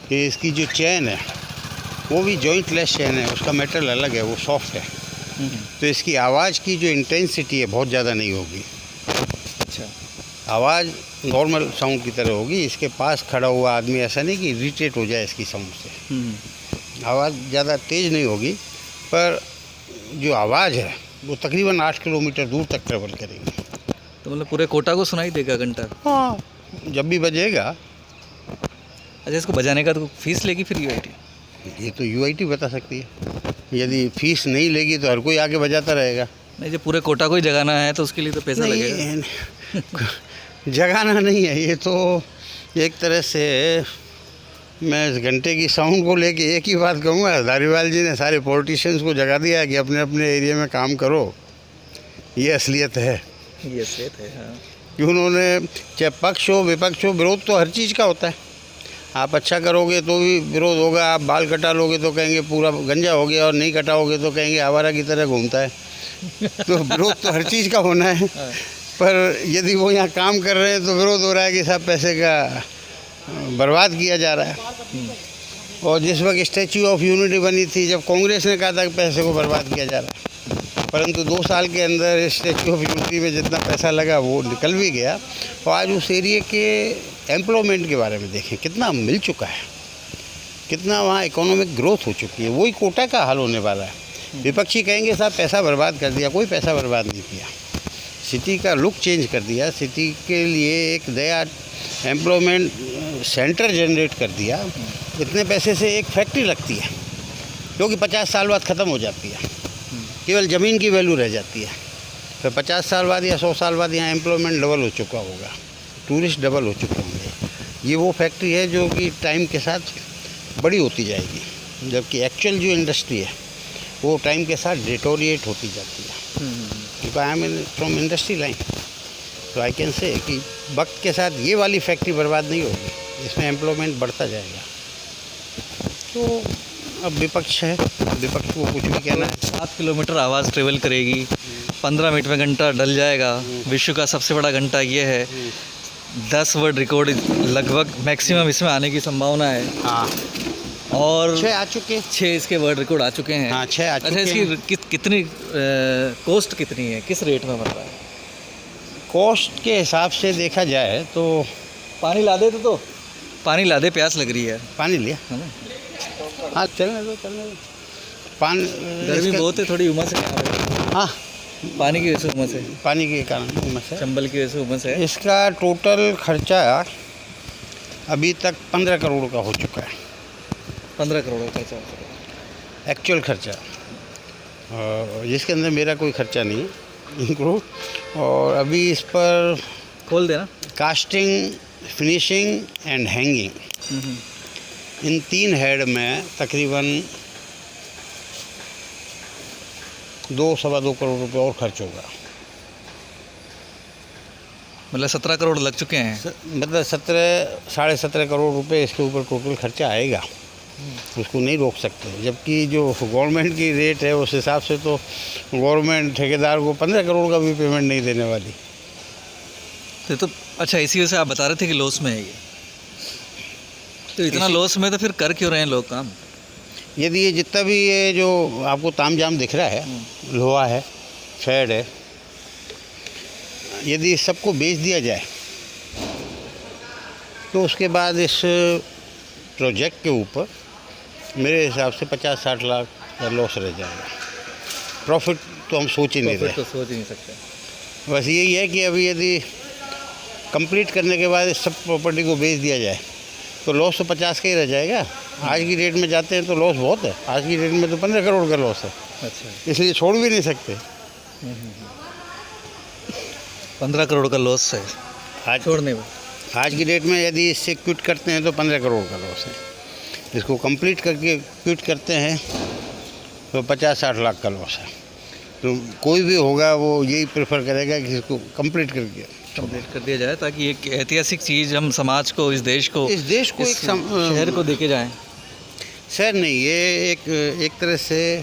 कि इसकी जो चेन है वो भी जॉइंटलेस चेन है, उसका मेटल अलग है, वो सॉफ्ट है। तो इसकी आवाज़ की जो इंटेंसिटी है बहुत ज़्यादा नहीं होगी। अच्छा। आवाज़ नॉर्मल साउंड की तरह होगी। इसके पास खड़ा हुआ आदमी ऐसा नहीं कि इरिटेट हो जाए इसकी साउंड से। आवाज़ ज़्यादा तेज़ नहीं होगी, पर जो आवाज़ है वो तकरीबन 8 किलोमीटर दूर तक ट्रेवल करेगी। तो मतलब पूरे कोटा को सुनाई देगा घंटा? हाँ, जब भी बजेगा। अच्छा, इसको बजाने का तो फीस लेगी फिर यूआईटी? ये तो यूआईटी बता सकती है। यदि फीस नहीं लेगी तो हर कोई आके बजाता रहेगा। नहीं, जब पूरे कोटा को ही जगाना है तो उसके लिए तो पैसा लगेगा। नहीं, जगाना नहीं है ये तो। एक तरह से मैं इस घंटे की साउंड को लेके एक ही बात कहूँगा, धारीवाल जी ने सारे पॉलिटिशियंस को जगा दिया कि अपने अपने एरिया में काम करो। ये असलियत है। ये सही है। हाँ। कि उन्होंने, चाहे पक्ष हो विपक्ष हो, विरोध तो हर चीज़ का होता है। आप अच्छा करोगे तो भी विरोध होगा, आप बाल कटा लोगे तो कहेंगे पूरा गंजा हो गया, और नहीं कटाओगे तो कहेंगे आवारा की तरह घूमता है। तो विरोध तो हर चीज़ का होना है। पर यदि वो यहाँ काम कर रहे हैं तो विरोध हो रहा है कि साहब पैसे का बर्बाद किया जा रहा है। और जिस वक्त स्टैच्यू ऑफ यूनिटी बनी थी, जब कांग्रेस ने कहा था कि पैसे को बर्बाद किया जा रहा है, परंतु 2 साल के अंदर स्टैच्यू ऑफ यूनिटी में जितना पैसा लगा वो निकल भी गया। और आज उस एरिया के एम्प्लॉयमेंट के बारे में देखें कितना मिल चुका है, कितना वहाँ इकोनॉमिक ग्रोथ हो चुकी है। वही कोटा का हाल होने वाला है। विपक्षी कहेंगे साहब पैसा बर्बाद कर दिया, कोई पैसा बर्बाद नहीं किया। सिटी का लुक चेंज कर दिया, सिटी के लिए एक नया एम्प्लॉयमेंट सेंटर जनरेट कर दिया। इतने पैसे से एक फैक्ट्री लगती है जो कि 50 साल बाद ख़त्म हो जाती है, केवल ज़मीन की वैल्यू रह जाती है। फिर 50 साल बाद या 100 साल बाद यहाँ एम्प्लॉयमेंट डबल हो चुका होगा, टूरिस्ट डबल हो चुके होंगे। ये वो फैक्ट्री है जो कि टाइम के साथ बड़ी होती जाएगी, जबकि एक्चुअल जो इंडस्ट्री है वो टाइम के साथ डिटोरिएट होती जाती है। क्योंकि I am from industry line, तो आई कैन से कि वक्त के साथ ये वाली फैक्ट्री बर्बाद नहीं होगी, इसमें एम्प्लॉयमेंट बढ़ता जाएगा। तो अब विपक्ष है, विपक्ष को कुछ भी कहना है। 7 किलोमीटर आवाज़ ट्रेवल करेगी, 15 मिनट में घंटा डल जाएगा। विश्व का सबसे बड़ा घंटा ये है। 10 वर्ल्ड रिकॉर्ड लगभग मैक्सिमम इसमें आने की संभावना है। हाँ, और 6 आ चुके, 6 इसके वर्ल्ड रिकॉर्ड आ चुके हैं। हाँ 6 आ चुके। अच्छा, इसकी कितनी कॉस्ट कितनी है, किस रेट में बन रहा है? कॉस्ट के हिसाब से देखा जाए तो पानी ला दे तो पानी ला दे, प्यास लग रही है। पानी लिया, है ना? हाँ चलने दो चलने दो। पानी गर्मी बहुत है, थोड़ी उमस है यहाँ पे। हाँ, पानी की वजह से उमस है, पानी के कारण उमस है। चंबल की वजह से उमस है। इसका टोटल खर्चा अभी तक 15 करोड़ का हो चुका है। 15 करोड़ का खर्चा हो चुका है। एक्चुअल खर्चा, जिसके अंदर मेरा कोई खर्चा नहीं इंक्लूड। और अभी इस पर खोल देना। Casting, finishing and hanging, in 3 head में तकरीबन 2-2.25 करोड़ रुपए और खर्च होगा। मतलब 17 करोड़ लग चुके हैं। मतलब 17-17.5 करोड़ रुपए इसके ऊपर टोटल खर्चा आएगा। उसको नहीं रोक सकते, जबकि जो गवर्नमेंट की रेट है उस हिसाब से तो गवर्नमेंट ठेकेदार को 15 करोड़ का भी पेमेंट नहीं देने वाली। तो अच्छा, इसी वजह से आप बता रहे थे कि लॉस में है ये। तो इतना लॉस में तो फिर कर क्यों रहे हैं लोग काम? यदि ये जितना भी ये जो आपको तामझाम दिख रहा है, लोहा है, फेड है, यदि सबको बेच दिया जाए तो उसके बाद इस प्रोजेक्ट के ऊपर मेरे हिसाब से 50-60 लाख का लॉस रह जाएगा। प्रॉफिट तो हम सोच ही नहीं रहे। तो सोच ही नहीं सकते। बस यही है कि अभी यदि कंप्लीट करने के बाद इस सब प्रॉपर्टी को बेच दिया जाए तो लॉस तो 50 का ही रह जाएगा। आज की रेट में जाते हैं तो लॉस बहुत है, आज की रेट में तो 15 करोड़ का लॉस है। अच्छा, इसलिए छोड़ भी नहीं सकते। 15 करोड़ का लॉस है आज छोड़ने में। आज की डेट में यदि इससे क्विट करते हैं तो 15 करोड़ का लॉस है। इसको कंप्लीट करके क्विट करते हैं तो 50-60 लाख का लॉस है। तो कोई भी होगा वो यही प्रेफर करेगा कि इसको कंप्लीट कर दिया जाए, ताकि एक ऐतिहासिक चीज़ हम समाज को, इस देश को एक शहर को देके जाएं। शहर नहीं, ये एक तरह से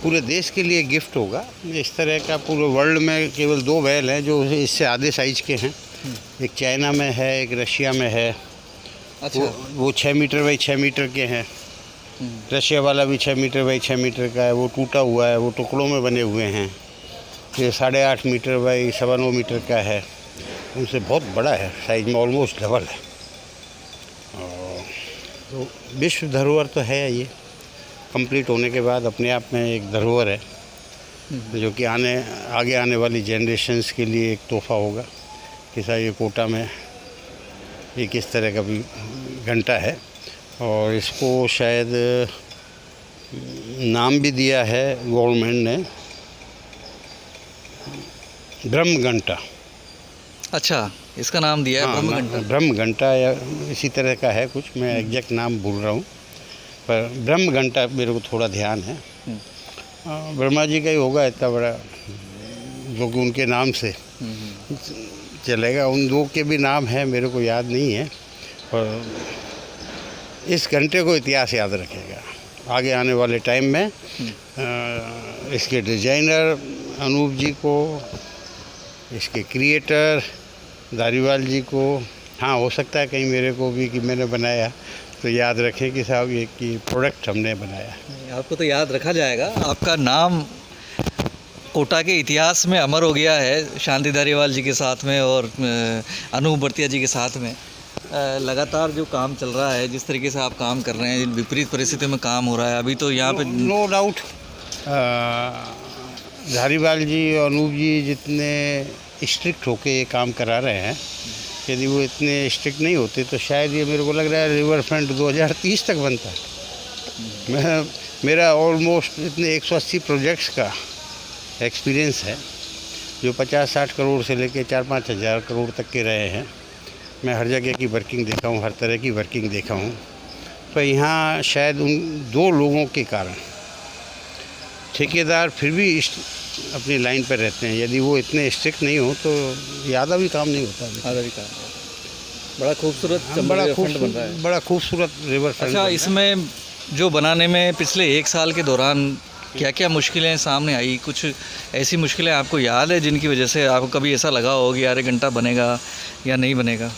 पूरे देश के लिए गिफ्ट होगा। इस तरह का पूरे वर्ल्ड में केवल 2 महल हैं जो इससे आधे साइज के हैं। एक चाइना में है, एक रशिया में है, अच्छा। वो 6 मीटर बाई 6 मीटर के हैं। रशिया वाला भी 6 मीटर बाई 6 मीटर का है, वो टूटा हुआ है, वो टुकड़ों में बने हुए हैं। ये 8.5 मीटर बाई 9.25 मीटर का है, उनसे बहुत बड़ा है, साइज में ऑलमोस्ट डबल है। और तो विश्व धरोहर तो है ये, कंप्लीट होने के बाद अपने आप में एक धरोहर है, जो कि आगे आने वाली जनरेशन्स के लिए एक तोहफा होगा कि साहब ये कोटा में एक इस तरह का भी घंटा है। और इसको शायद नाम भी दिया है गवर्नमेंट ने, ब्रह्म घंटा। अच्छा, इसका नाम दिया है ब्रह्म घंटा। ब्रह्म घंटा या इसी तरह का है कुछ, मैं एग्जैक्ट नाम भूल रहा हूँ, पर ब्रह्म घंटा मेरे को थोड़ा ध्यान है। ब्रह्मा जी का ही होगा इतना बड़ा, जो कि उनके नाम से चलेगा। उन दो के भी नाम है, मेरे को याद नहीं है, पर इस घंटे को इतिहास याद रखेगा आगे आने वाले टाइम में। इसके डिजाइनर अनूप जी को, इसके क्रिएटर धारीवाल जी को, हाँ हो सकता है कहीं मेरे को भी कि मैंने बनाया तो याद रखें कि साहब ये कि प्रोडक्ट हमने बनाया। आपको तो याद रखा जाएगा, आपका नाम कोटा के इतिहास में अमर हो गया है शांति धारीवाल जी के साथ में और अनूप बर्तिया जी के साथ में। लगातार जो काम चल रहा है, जिस तरीके से आप काम कर रहे हैं, विपरीत परिस्थितियों में काम हो रहा है, अभी तो यहाँ पे नो डाउट धारीवाल जी और अनूप जी जितने स्ट्रिक्ट होके ये काम करा रहे हैं, यदि वो इतने स्ट्रिक्ट नहीं होते तो शायद ये मेरे को लग रहा है रिवर फ्रंट 2030 तक बनता। मेरा ऑलमोस्ट इतने 180 प्रोजेक्ट्स का एक्सपीरियंस है, जो 50-60 करोड़ से लेके 4-5 हज़ार करोड़ तक के रहे हैं। मैं हर जगह की वर्किंग देखा हूँ, हर तरह की वर्किंग देखा हूँ। तो यहाँ शायद उन दो लोगों के कारण ठेकेदार फिर भी अपनी लाइन पर रहते हैं। यदि वो इतने स्ट्रिक्ट नहीं हो तो आधा भी काम नहीं होता। आधा भी काम बड़ा खूबसूरत बड़ा खूबसूरत रिवर फ्रंट। अच्छा, इसमें जो बनाने में पिछले 1 साल के दौरान क्या क्या मुश्किलें सामने आई? कुछ ऐसी मुश्किलें आपको याद है जिनकी वजह से आपको कभी ऐसा लगा हो कि यार घंटा बनेगा या नहीं बनेगा?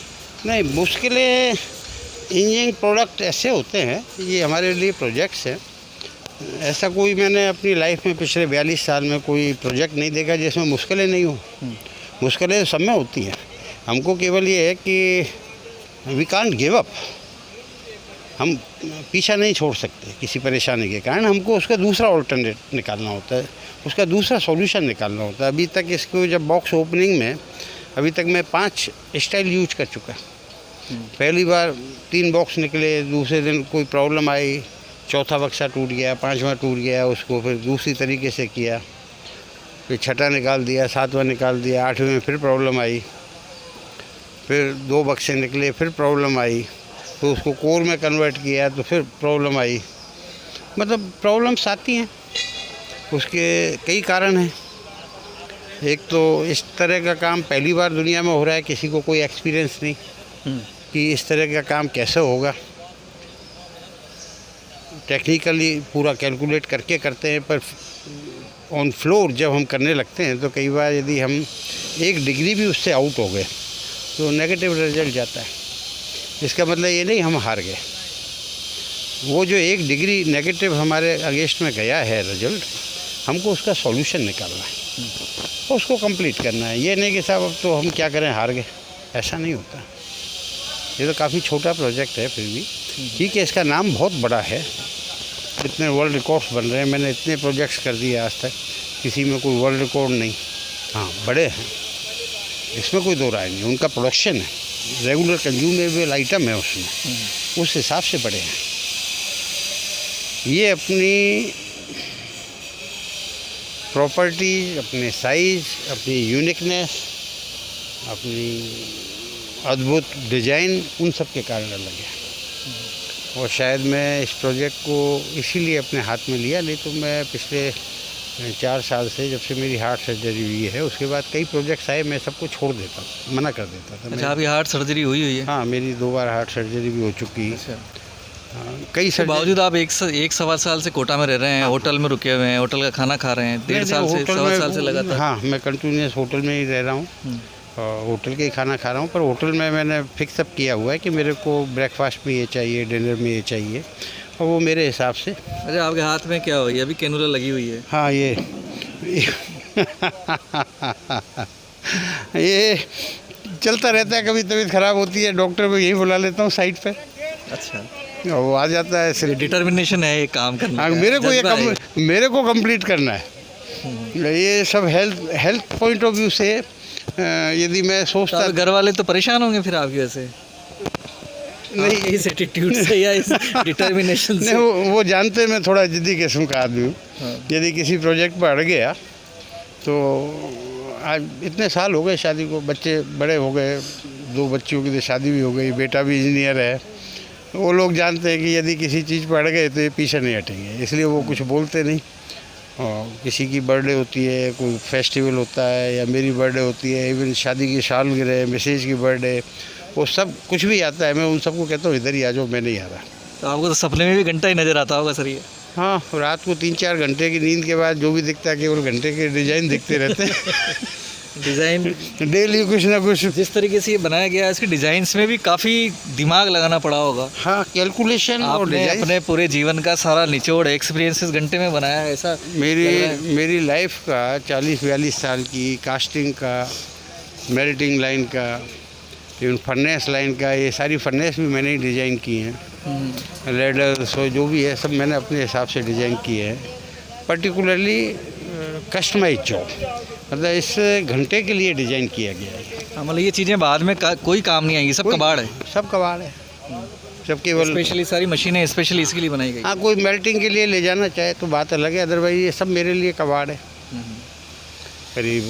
नहीं, मुश्किलें इंजीनियरिंग प्रोडक्ट ऐसे होते हैं, ये हमारे लिए प्रोजेक्ट्स हैं। ऐसा कोई मैंने अपनी लाइफ में पिछले 42 साल में कोई प्रोजेक्ट नहीं देखा जिसमें मुश्किलें नहीं हो। मुश्किलें सब में होती हैं। हमको केवल ये है कि वी कांट गिव अप, हम पीछा नहीं छोड़ सकते किसी परेशानी के कारण। हमको उसका दूसरा ऑल्टरनेट निकालना होता है, उसका दूसरा सॉल्यूशन निकालना होता है। अभी तक इसको जब बॉक्स ओपनिंग में अभी तक मैं 5 स्टाइल यूज कर चुका। पहली बार 3 बॉक्स निकले, दूसरे दिन कोई प्रॉब्लम आई, चौथा बक्सा टूट गया, 5वां टूट गया, उसको फिर दूसरी तरीके से किया, फिर 6ठा निकाल दिया, 7वां निकाल दिया, 8वें में फिर प्रॉब्लम आई, फिर 2 बक्से निकले, फिर प्रॉब्लम आई, तो उसको कोर में कन्वर्ट किया तो फिर प्रॉब्लम आई। मतलब प्रॉब्लम्स आती हैं, उसके कई कारण हैं। एक तो इस तरह का काम पहली बार दुनिया में हो रहा है, किसी को कोई एक्सपीरियंस नहीं कि इस तरह का काम कैसे होगा। टेक्निकली पूरा कैलकुलेट करके करते हैं, पर ऑन फ्लोर जब हम करने लगते हैं तो कई बार यदि हम 1 डिग्री भी उससे आउट हो गए तो नेगेटिव रिजल्ट जाता है। इसका मतलब ये नहीं हम हार गए, वो जो 1 डिग्री नेगेटिव हमारे अगेंस्ट में गया है रिजल्ट, हमको उसका सॉल्यूशन निकालना है, उसको कंप्लीट करना है। ये नहीं कि साहब अब तो हम क्या करें, हार गए, ऐसा नहीं होता। ये तो काफ़ी छोटा प्रोजेक्ट है, फिर भी ठीक है। इसका नाम बहुत बड़ा है, इतने वर्ल्ड रिकॉर्ड्स बन रहे हैं। मैंने इतने प्रोजेक्ट्स कर दिए आज तक, किसी में कोई वर्ल्ड रिकॉर्ड नहीं। हाँ, बड़े हैं, इसमें कोई दो राय नहीं। उनका प्रोडक्शन है, रेगुलर कंज्यूमेबल आइटम है, उसमें उस हिसाब से बड़े हैं। ये अपनी प्रॉपर्टीज, अपने साइज़, अपनी यूनिकनेस, अपनी अद्भुत डिज़ाइन, उन सब के कारण अलग है। और शायद मैं इस प्रोजेक्ट को इसीलिए अपने हाथ में लिया, नहीं तो मैं पिछले 4 साल से, जब से मेरी हार्ट सर्जरी हुई है, उसके बाद कई प्रोजेक्ट्स आए, मैं सबको छोड़ देता था, मना कर देता था। अच्छा, अभी हार्ट सर्जरी हुई है? हाँ, मेरी 2 बार हार्ट सर्जरी भी हो चुकी है। अच्छा। कई के बावजूद आप 1-1.25 साल से कोटा में रह रहे हैं, होटल में रुके हुए हैं, होटल का खाना खा रहे हैं, 1.5 साल से 1.25 साल से लगातार? हाँ, मैं कंटिन्यूस होटल में ही रह रहा हूँ। होटल के ही खाना खा रहा हूँ, पर होटल में मैंने फिक्स अप किया हुआ है कि मेरे को ब्रेकफास्ट में ये चाहिए, डिनर में ये चाहिए, और वो मेरे हिसाब से। अच्छा, आपके हाथ में क्या हो, ये अभी कैनुला लगी हुई है? हाँ, ये चलता रहता है, कभी तबीयत ख़राब होती है, डॉक्टर को यही बुला लेता हूँ साइड पे, अच्छा, और वो आ जाता है सिर्फ। डिटर्मिनेशन है ये काम करने हाँ, का, जज्बा है। मेरे को कंप्लीट करना है। ये सब हेल्थ पॉइंट ऑफ व्यू से यदि मैं तो सोचता आपके घर वाले तो परेशान होंगे फिर आपकी वजह से, नहीं, इस एटीट्यूड से या इस डिटर्मिनेशन नहीं, से? वो जानते हैं मैं थोड़ा जिद्दी किस्म का आदमी हूँ। हाँ। यदि किसी प्रोजेक्ट पर अड़ गया तो आज इतने साल हो गए शादी को, बच्चे बड़े हो गए, 2 बच्चियों की तो शादी भी हो गई, बेटा भी इंजीनियर है। वो लोग जानते हैं कि यदि किसी चीज़ पर अड़ गए तो ये पीछे नहीं हटेंगे, इसलिए वो कुछ बोलते नहीं। और किसी की बर्थडे होती है, कोई फेस्टिवल होता है, या मेरी बर्थडे होती है, इवन शादी की सालगिरह, मिसेज की बर्थडे, वो सब कुछ भी आता है, मैं उन सबको कहता हूँ इधर ही आ जाओ, मैं नहीं आ रहा। तो आपको तो सपने में भी घंटा ही नज़र आता होगा सर ये? हाँ, रात को 3-4 घंटे की नींद के बाद जो भी दिखता है केवल घंटे के डिज़ाइन दिखते रहते हैं। डिज़ाइन डेली कुछ ना कुछ। जिस तरीके से ये बनाया गया है, इसके डिज़ाइंस में भी काफ़ी दिमाग लगाना पड़ा होगा। हाँ, कैलकुलेशन और आपने डिज़ाइन। अपने पूरे जीवन का सारा निचोड़ एक्सपीरियंसेस घंटे में बनाया है, ऐसा लग रहा है। मेरी लाइफ का 40-42 साल की कास्टिंग का, मेल्टिंग लाइन का, इवन फर्नेस लाइन का, ये सारी फर्नेस भी मैंने ही डिज़ाइन की हैं। लेडर सो जो भी है सब मैंने अपने हिसाब से डिज़ाइन किए हैं। पर्टिकुलरली कस्टमाइज जॉब, मतलब इस घंटे के लिए डिज़ाइन किया गया है। हाँ, मतलब ये चीज़ें बाद में कोई काम नहीं आएंगी, सब कबाड़ है। सब कबाड़ है, सब केवल। स्पेशली सारी मशीनें स्पेशली इसके लिए बनाई गई। हाँ, कोई मेल्टिंग के लिए ले जाना चाहे तो बात अलग है, अदरवाइज ये सब मेरे लिए कबाड़ है। करीब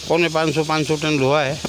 450-500 टन लोहा है।